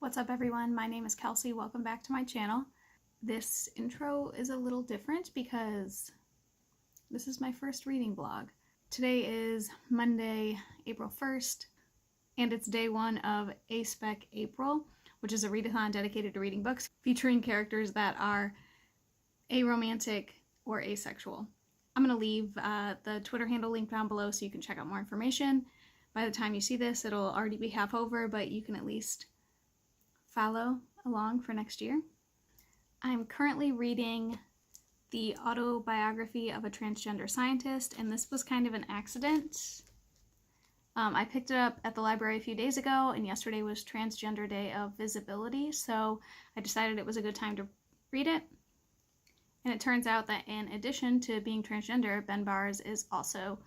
What's up everyone, my name is Kelsey, welcome back to my channel. This intro is a little different because this is my first reading vlog. Today is Monday, April 1st, and it's day one of A-spec April, which is a readathon dedicated to reading books featuring characters that are aromantic or asexual. I'm going to leave the Twitter handle link down below so you can check out more information. By the time you see this, it'll already be half over, but you can at least follow along for next year. I'm currently reading the autobiography of a transgender scientist, and this was kind of an accident. I picked it up at the library a few days ago, and yesterday was Transgender Day of Visibility, so I decided it was a good time to read it. And it turns out that in addition to being transgender, Ben Bars is also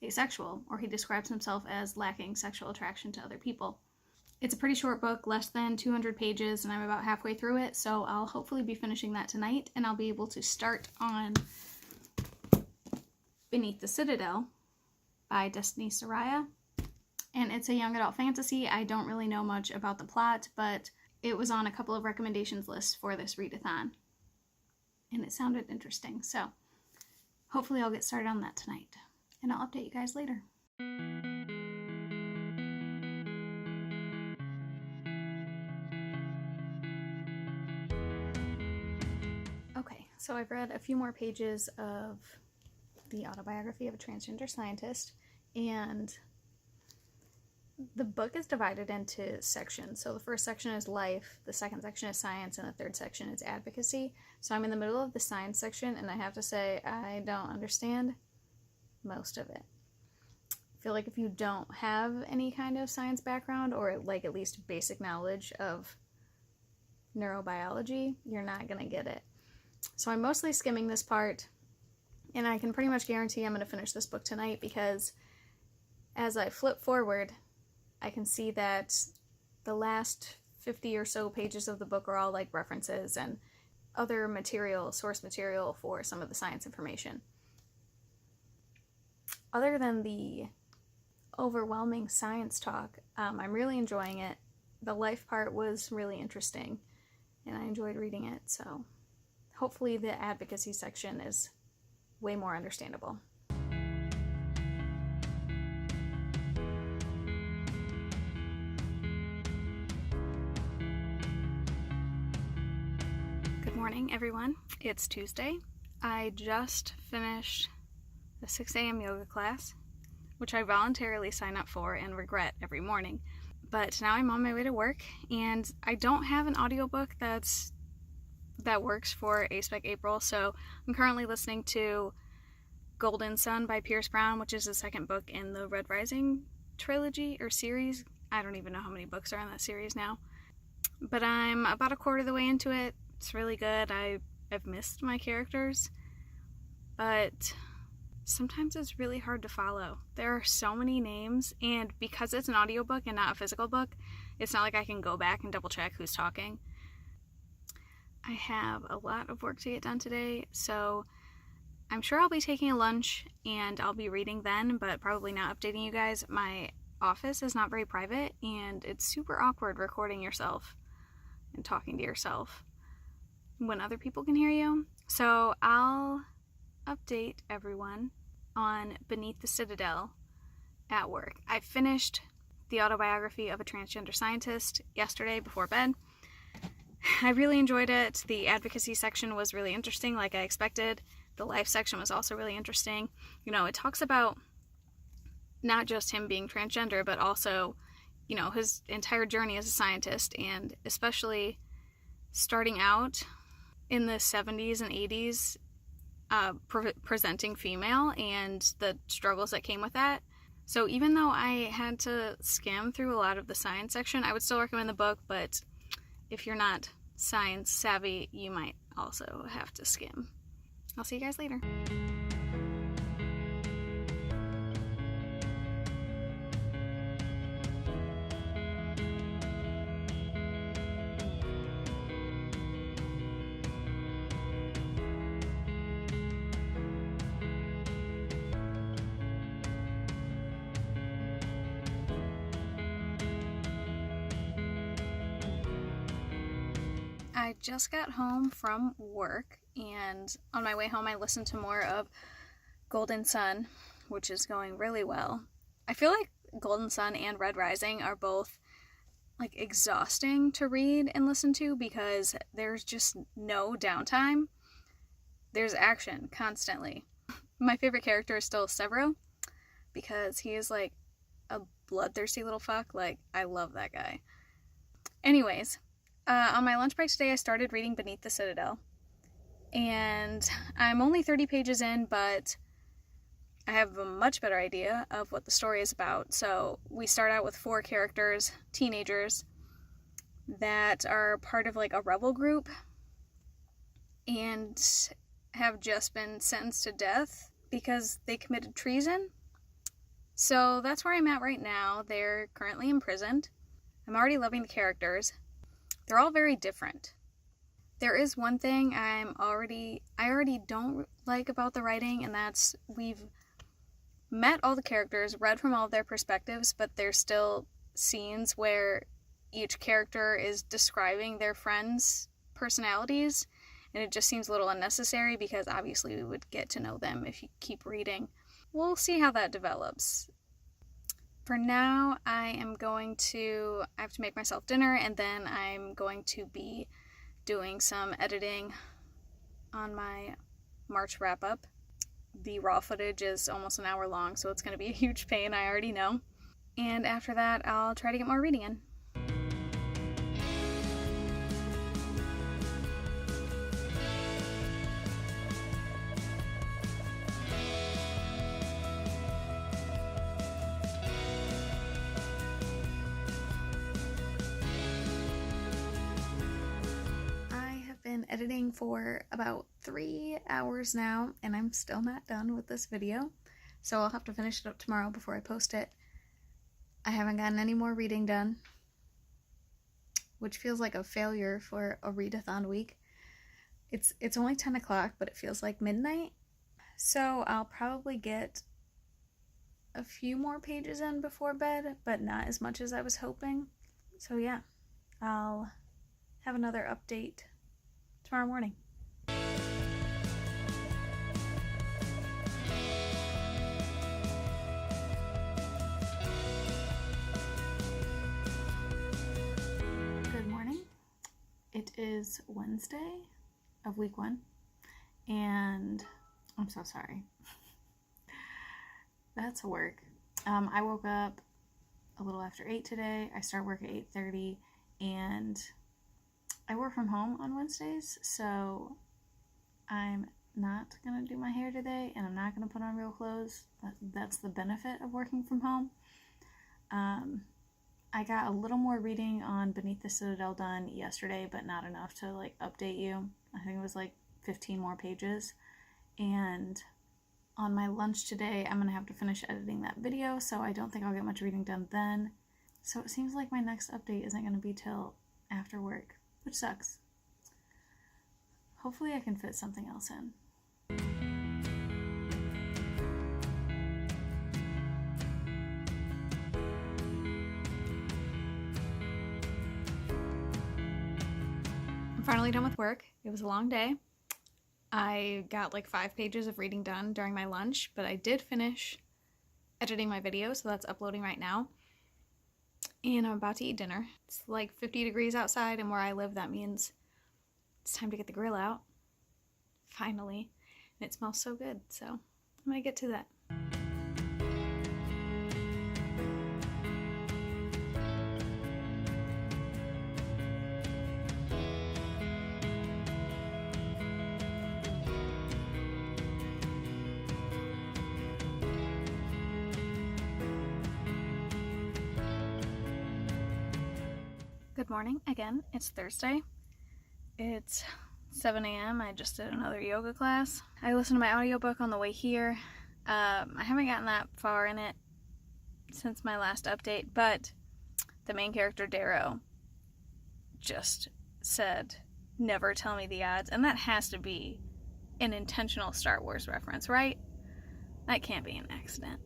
asexual, or he describes himself as lacking sexual attraction to other people. It's a pretty short book, less than 200 pages, and I'm about halfway through it, so I'll hopefully be finishing that tonight, and I'll be able to start on Beneath the Citadel by Destiny Soraya. And it's a young adult fantasy. I don't really know much about the plot, but it was on a couple of recommendations lists for this readathon, and it sounded interesting, so hopefully I'll get started on that tonight, and I'll update you guys later. So I've read a few more pages of the autobiography of a transgender scientist, and the book is divided into sections. So the first section is life, the second section is science, and the third section is advocacy. So I'm in the middle of the science section, and I have to say I don't understand most of it. I feel like if you don't have any kind of science background, or like at least basic knowledge of neurobiology, you're not gonna get it. So I'm mostly skimming this part, and I can pretty much guarantee I'm going to finish this book tonight, because as I flip forward, I can see that the last 50 or so pages of the book are all like references and other material, source material for some of the science information. Other than the overwhelming science talk, I'm really enjoying it. The life part was really interesting, and I enjoyed reading it, so hopefully the advocacy section is way more understandable. Good morning, everyone. It's Tuesday. I just finished the 6 a.m. yoga class, which I voluntarily sign up for and regret every morning. But now I'm on my way to work, and I don't have an audiobook that works for A-spec April, so I'm currently listening to Golden Sun by Pierce Brown, which is the second book in the Red Rising trilogy or series. I don't even know how many books are in that series now, but I'm about a quarter of the way into it. It's really good. I've missed my characters, but sometimes it's really hard to follow. There are so many names, and because it's an audiobook and not a physical book, it's not like I can go back and double check who's talking. I have a lot of work to get done today, so I'm sure I'll be taking a lunch and I'll be reading then, but probably not updating you guys. My office is not very private, and it's super awkward recording yourself and talking to yourself when other people can hear you. So I'll update everyone on Beneath the Citadel at work. I finished the autobiography of a transgender scientist yesterday before bed. I really enjoyed it. The advocacy section was really interesting, like I expected. The life section was also really interesting. You know, it talks about not just him being transgender, but also, you know, his entire journey as a scientist, and especially starting out in the 70s and 80s, presenting female and the struggles that came with that. So even though I had to skim through a lot of the science section, I would still recommend the book, but if you're not science savvy, you might also have to skim. I'll see you guys later. I just got home from work, and on my way home I listened to more of Golden Sun, which is going really well. I feel like Golden Sun and Red Rising are both like exhausting to read and listen to because there's just no downtime. There's action constantly. My favorite character is still Severo because he is like a bloodthirsty little fuck. Like, I love that guy. Anyways, on my lunch break today I started reading Beneath the Citadel, and I'm only 30 pages in, but I have a much better idea of what the story is about. So we start out with 4 characters, teenagers, that are part of like a rebel group and have just been sentenced to death because they committed treason. So that's where I'm at right now. They're currently imprisoned. I'm already loving the characters. They're all very different. There is one thing I already don't like about the writing, and that's we've met all the characters, read from all of their perspectives, but there's still scenes where each character is describing their friends' personalities, and it just seems a little unnecessary because obviously we would get to know them if you keep reading. We'll see how that develops. For now, I have to make myself dinner, and then I'm going to be doing some editing on my March wrap-up. The raw footage is almost an hour long, so it's going to be a huge pain, I already know. And after that, I'll try to get more reading in. Been editing for about 3 hours now, and I'm still not done with this video, so I'll have to finish it up tomorrow before I post it. I haven't gotten any more reading done, which feels like a failure for a readathon week. It's only 10 o'clock, but it feels like midnight, so I'll probably get a few more pages in before bed, but not as much as I was hoping. So yeah, I'll have another update tomorrow morning. Good morning. It is Wednesday of week 1, and I'm so sorry. That's work. I woke up a little after 8 today. I start work at 8:30, and I work from home on Wednesdays, so I'm not going to do my hair today, and I'm not going to put on real clothes. That's the benefit of working from home. I got a little more reading on Beneath the Citadel done yesterday, but not enough to like update you. I think it was like 15 more pages. And on my lunch today, I'm going to have to finish editing that video, so I don't think I'll get much reading done then. So it seems like my next update isn't going to be till after work, which sucks. Hopefully I can fit something else in. I'm finally done with work. It was a long day. I got like 5 pages of reading done during my lunch, but I did finish editing my video, so that's uploading right now. And I'm about to eat dinner. It's like 50 degrees outside, and where I live, that means it's time to get the grill out. Finally. And it smells so good, so I'm gonna get to that. Good morning again. It's Thursday. It's 7 a.m. I just did another yoga class. I listened to my audiobook on the way here. I haven't gotten that far in it since my last update, but the main character, Darrow, just said, "Never tell me the odds," and that has to be an intentional Star Wars reference, right? That can't be an accident.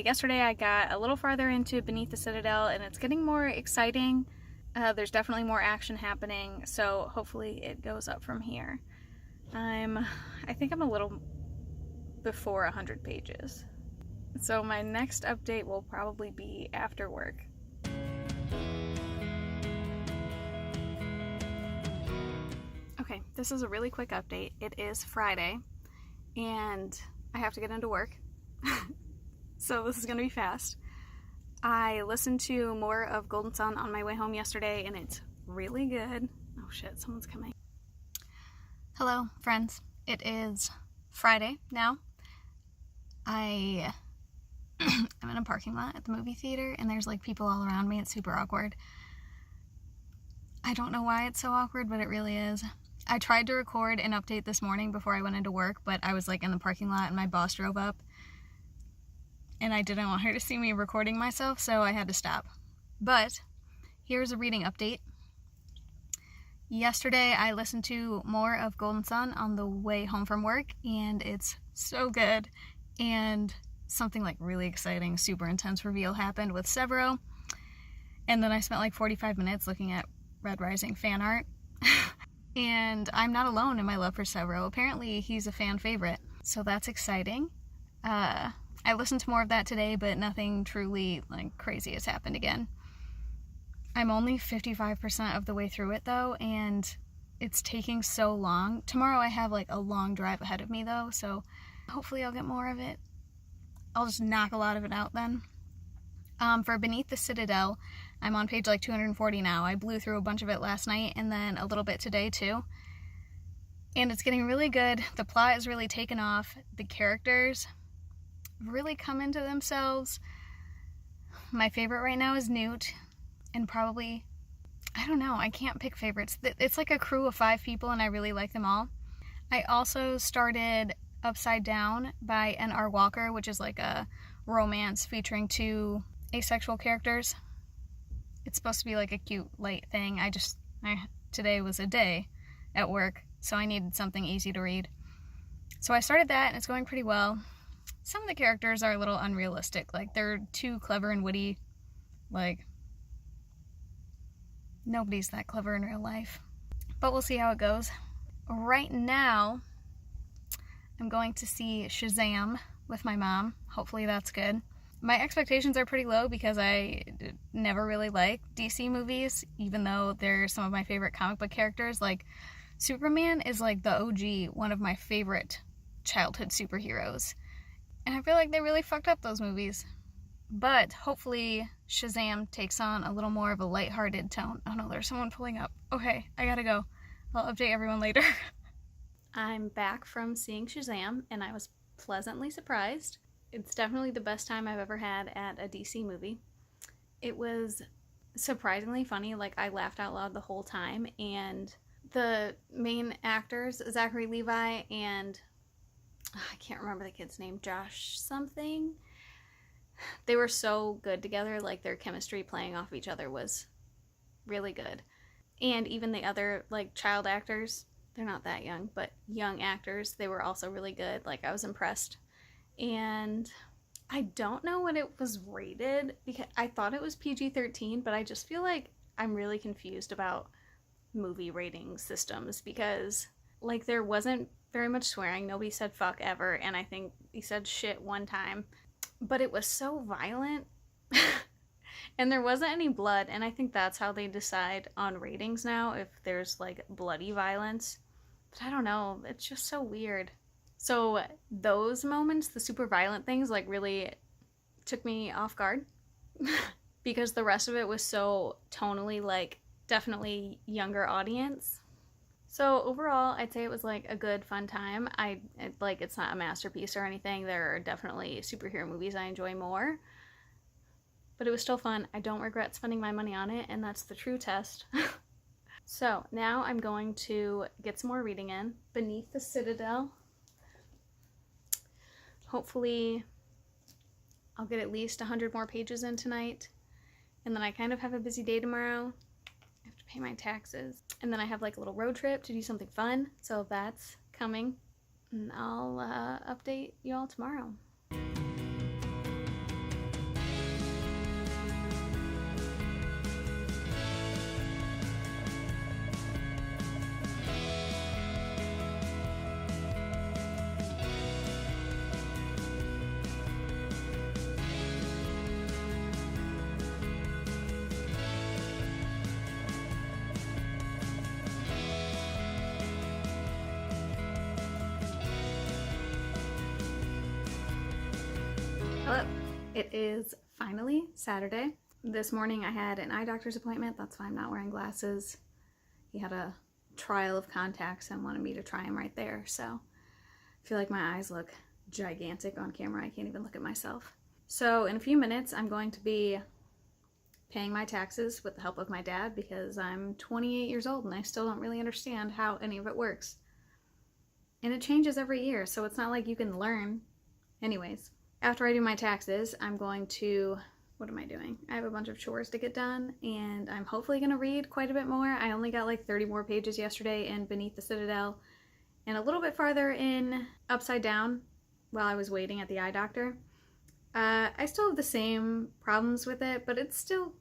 Yesterday I got a little farther into Beneath the Citadel, and it's getting more exciting. There's definitely more action happening, so hopefully it goes up from here. I think I'm a little before 100 pages. So my next update will probably be after work. Okay, this is a really quick update. It is Friday, and I have to get into work. So this is gonna be fast. I listened to more of Golden Sun on my way home yesterday, and it's really good. Oh shit, someone's coming. Hello, friends. It is Friday now. I'm in a parking lot at the movie theater, and there's like people all around me. It's super awkward. I don't know why it's so awkward, but it really is. I tried to record an update this morning before I went into work, but I was like in the parking lot and my boss drove up, and I didn't want her to see me recording myself, so I had to stop. But here's a reading update. Yesterday I listened to more of Golden Sun on the way home from work, and it's so good. And something like really exciting, super intense reveal happened with Severo. And then I spent like 45 minutes looking at Red Rising fan art. And I'm not alone in my love for Severo. Apparently he's a fan favorite, so that's exciting. I listened to more of that today, but nothing truly like crazy has happened again. I'm only 55% of the way through it though, and it's taking so long. Tomorrow I have like a long drive ahead of me though, so hopefully I'll get more of it. I'll just knock a lot of it out then. For Beneath the Citadel, I'm on page like 240 now. I blew through a bunch of it last night and then a little bit today too. And it's getting really good. The plot is really taken off. The characters really come into themselves. My favorite right now is Newt, and probably, I don't know, I can't pick favorites. It's like a crew of 5 people and I really like them all. I also started Upside Down by N.R. Walker, which is like a romance featuring 2 asexual characters. It's supposed to be like a cute, light thing. Today was a day at work, so I needed something easy to read. So I started that, and it's going pretty well. Some of the characters are a little unrealistic. Like, they're too clever and witty. Like, nobody's that clever in real life. But we'll see how it goes. Right now, I'm going to see Shazam with my mom. Hopefully that's good. My expectations are pretty low because I never really liked DC movies, even though they're some of my favorite comic book characters. Like, Superman is like the OG, one of my favorite childhood superheroes. And I feel like they really fucked up those movies. But hopefully Shazam takes on a little more of a lighthearted tone. Oh no, there's someone pulling up. Okay, I gotta go. I'll update everyone later. I'm back from seeing Shazam, and I was pleasantly surprised. It's definitely the best time I've ever had at a DC movie. It was surprisingly funny. Like, I laughed out loud the whole time, and the main actors, Zachary Levi and I can't remember the kid's name, Josh something, they were so good together. Like, their chemistry playing off each other was really good. And even the other, like, child actors, they're not that young, but young actors, they were also really good. Like, I was impressed. And I don't know what it was rated, because I thought it was PG-13, but I just feel like I'm really confused about movie rating systems, because, like, there wasn't very much swearing. Nobody said fuck ever, and I think he said shit one time. But it was so violent, and there wasn't any blood, and I think that's how they decide on ratings now, if there's, like, bloody violence. But I don't know, it's just so weird. So those moments, the super violent things, like, really took me off guard, because the rest of it was so tonally, like, definitely younger audience. So overall, I'd say it was like a good, fun time. It's not a masterpiece or anything. There are definitely superhero movies I enjoy more, but it was still fun. I don't regret spending my money on it, and that's the true test. So now I'm going to get some more reading in. Beneath the Citadel. Hopefully I'll get at least 100 more pages in tonight, and then I kind of have a busy day tomorrow. I have to pay my taxes, and then I have like a little road trip to do something fun, so that's coming, and I'll update you all tomorrow. It is finally Saturday. This morning I had an eye doctor's appointment. That's why I'm not wearing glasses. He had a trial of contacts and wanted me to try them right there. So I feel like my eyes look gigantic on camera. I can't even look at myself. So in a few minutes I'm going to be paying my taxes with the help of my dad because I'm 28 years old and I still don't really understand how any of it works. And it changes every year, so it's not like you can learn. Anyways, after I do my taxes, I'm going to, what am I doing? I have a bunch of chores to get done, and I'm hopefully going to read quite a bit more. I only got like 30 more pages yesterday in Beneath the Citadel, and a little bit farther in Upside Down while I was waiting at the eye doctor. I still have the same problems with it, but it's still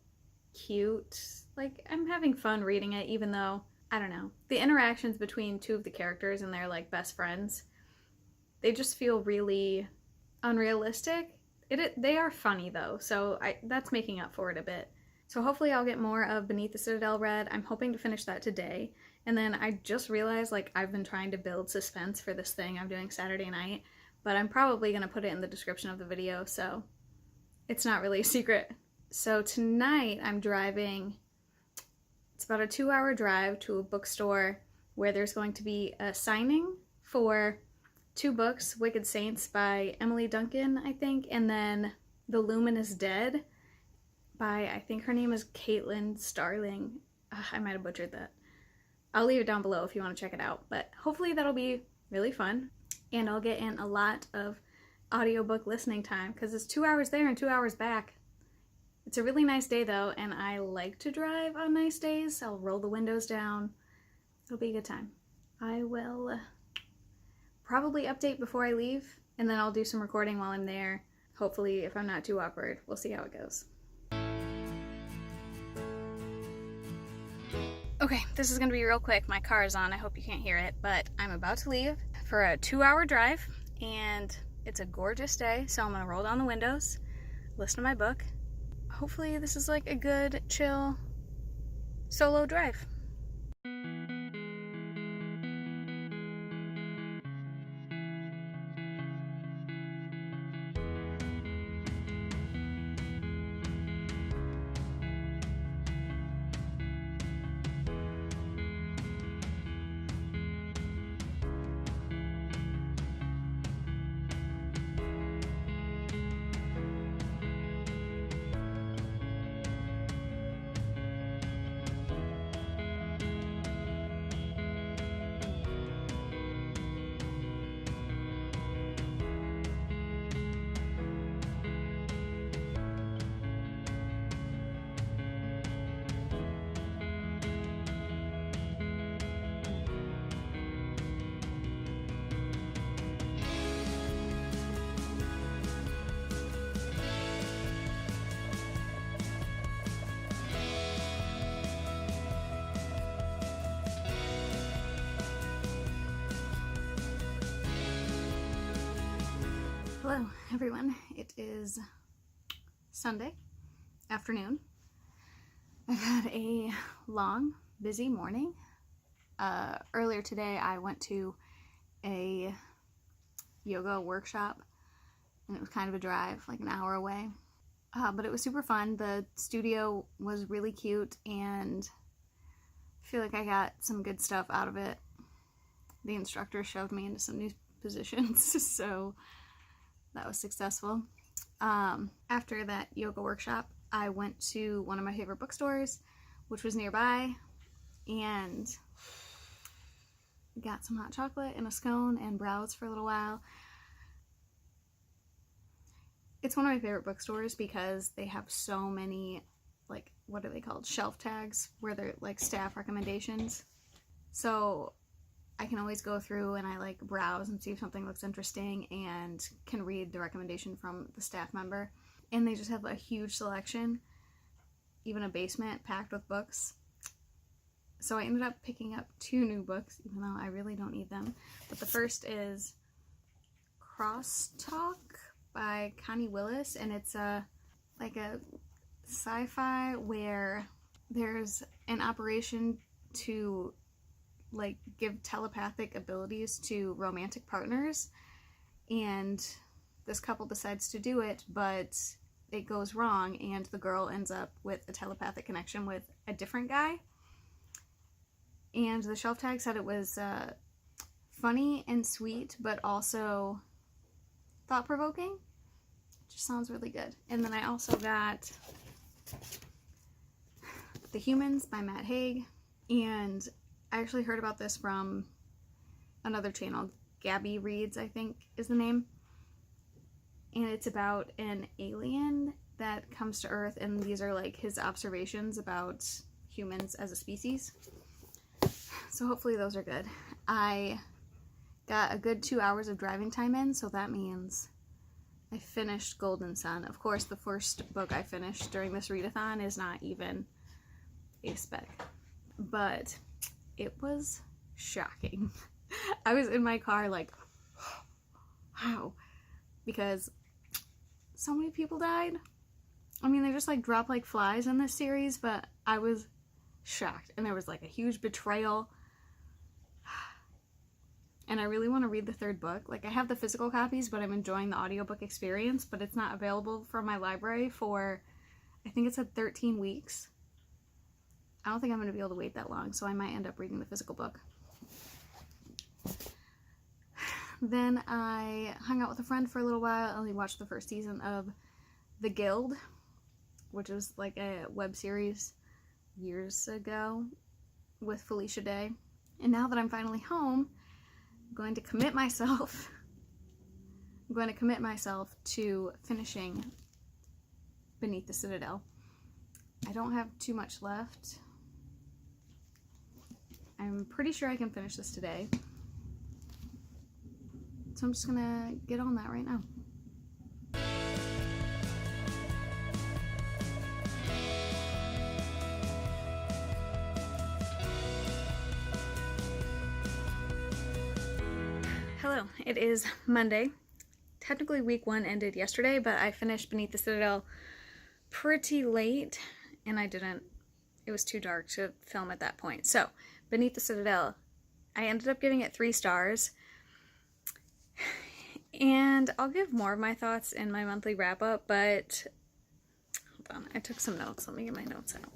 cute. Like, I'm having fun reading it, even though, I don't know, the interactions between two of the characters and their like best friends, they just feel really unrealistic. They are funny though, so that's making up for it a bit. So hopefully I'll get more of Beneath the Citadel read. I'm hoping to finish that today. And then I just realized like I've been trying to build suspense for this thing I'm doing Saturday night, but I'm probably going to put it in the description of the video, so it's not really a secret. So tonight I'm driving. It's about a 2-hour drive to a bookstore where there's going to be a signing for 2 books, Wicked Saints by Emily Duncan, I think, and then The Luminous Dead by, I think her name is Caitlin Starling. I might have butchered that. I'll leave it down below if you want to check it out, but hopefully that'll be really fun, and I'll get in a lot of audiobook listening time because it's 2 hours there and 2 hours back. It's a really nice day though, and I like to drive on nice days. I'll roll the windows down. It'll be a good time. I will probably update before I leave, and then I'll do some recording while I'm there. Hopefully, if I'm not too awkward, we'll see how it goes. Okay, this is gonna be real quick. My car is on, I hope you can't hear it, but I'm about to leave for a 2-hour drive, and it's a gorgeous day, so I'm gonna roll down the windows, listen to my book. Hopefully this is like a good, chill, solo drive. Hello everyone, it is Sunday afternoon. I've had a long, busy morning. Earlier today I went to a yoga workshop and it was kind of a drive, like an hour away. But it was super fun. The studio was really cute and I feel like I got some good stuff out of it. The instructor shoved me into some new positions, so that was successful. After that yoga workshop, I went to one of my favorite bookstores, which was nearby, and got some hot chocolate and a scone and browsed for a little while. It's one of my favorite bookstores because they have so many, like, what are they called? Shelf tags, where they're like staff recommendations. So I can always go through and I like browse and see if something looks interesting and can read the recommendation from the staff member. And they just have a huge selection, even a basement packed with books. So I ended up picking up 2 new books, even though I really don't need them. But the first is Crosstalk by Connie Willis, and it's like a sci-fi where there's an operation to like give telepathic abilities to romantic partners, and this couple decides to do it, but it goes wrong and the girl ends up with a telepathic connection with a different guy. And the shelf tag said it was funny and sweet, but also thought-provoking. It just sounds really good. And then I also got The Humans by Matt Haig, and I actually heard about this from another channel, Gabby Reads, I think is the name. And it's about an alien that comes to Earth, and these are like his observations about humans as a species. So hopefully those are good. I got a good 2 hours of driving time in, so that means I finished Golden Sun. Of course, the first book I finished during this readathon is not even A-spec, but it was shocking. I was in my car like, wow, because so many people died. I mean, they just like drop like flies in this series, but I was shocked. And there was like a huge betrayal. And I really want to read the third book. Like, I have the physical copies, but I'm enjoying the audiobook experience, but it's not available from my library for, I think it said 13 weeks. I don't think I'm going to be able to wait that long, so I might end up reading the physical book. Then I hung out with a friend for a little while, and we watched the first season of The Guild, which was like a web series years ago with Felicia Day. And now that I'm finally home, I'm going to commit myself to finishing Beneath the Citadel. I don't have too much left. I'm pretty sure I can finish this today. So I'm just gonna get on that right now. Hello, it is Monday. Technically week 1 ended yesterday, but I finished Beneath the Citadel pretty late, and it was too dark to film at that point. So, Beneath the Citadel, I ended up giving it 3 stars, and I'll give more of my thoughts in my monthly wrap-up, but hold on, I took some notes. Let me get my notes out.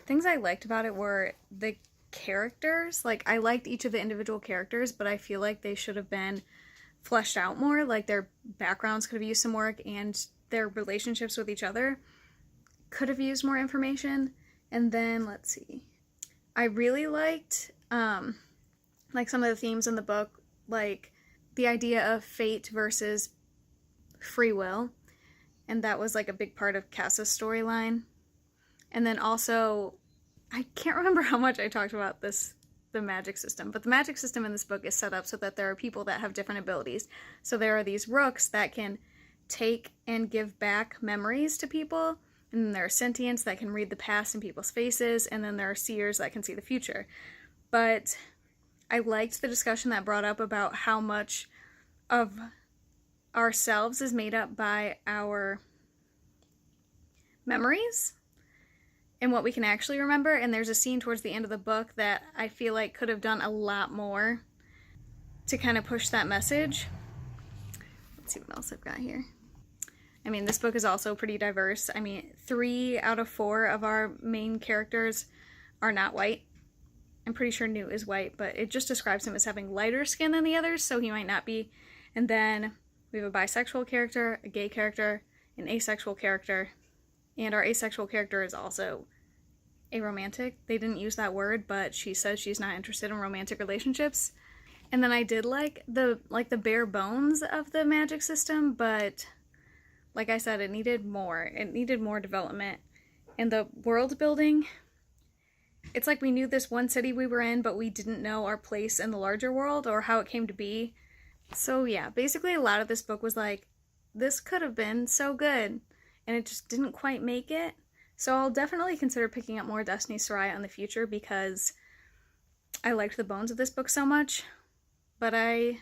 Things I liked about it were the characters. Like, I liked each of the individual characters, but I feel like they should have been fleshed out more. Like, their backgrounds could have used some work, and their relationships with each other could have used more information. And then, let's see. I really liked, like, some of the themes in the book, like the idea of fate versus free will. And that was, like, a big part of Cass's storyline. And then also, I can't remember how much I talked about the magic system, but the magic system in this book is set up so that there are people that have different abilities. So there are these rooks that can take and give back memories to people, and then there are sentients that can read the past in people's faces, and then there are seers that can see the future. But I liked the discussion that brought up about how much of ourselves is made up by our memories and what we can actually remember. And there's a scene towards the end of the book that I feel like could have done a lot more to kind of push that message. Let's see what else I've got here. I mean, this book is also pretty diverse. I mean, 3 out of 4 of our main characters are not white. I'm pretty sure Newt is white, but it just describes him as having lighter skin than the others, so he might not be. And then we have a bisexual character, a gay character, an asexual character, and our asexual character is also aromantic. They didn't use that word, but she says she's not interested in romantic relationships. And then I did like the bare bones of the magic system, but like I said, it needed more. It needed more development. And the world building, it's like we knew this one city we were in, but we didn't know our place in the larger world or how it came to be. So yeah, basically a lot of this book was like, this could have been so good, and it just didn't quite make it. So I'll definitely consider picking up more Destiny Soraya in the future because I liked the bones of this book so much, but I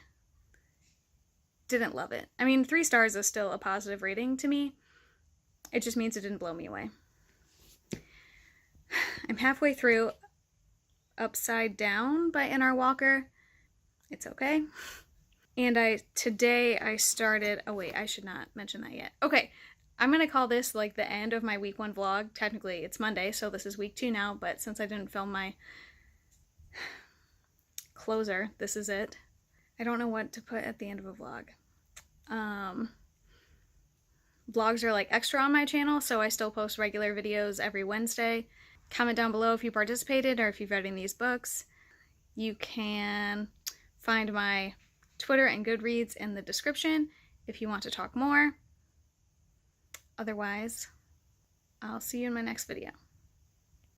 didn't love it. I mean, 3 stars is still a positive rating to me. It just means it didn't blow me away. I'm halfway through Upside Down by N.R. Walker. It's okay. And today I started, oh wait, I should not mention that yet. Okay, I'm going to call this like the end of my week 1 vlog. Technically it's Monday, so this is week 2 now, but since I didn't film my closer, this is it. I don't know what to put at the end of a vlog. Vlogs are like extra on my channel, so I still post regular videos every Wednesday. Comment down below if you participated or if you've read any of these books. You can find my Twitter and Goodreads in the description if you want to talk more. Otherwise, I'll see you in my next video.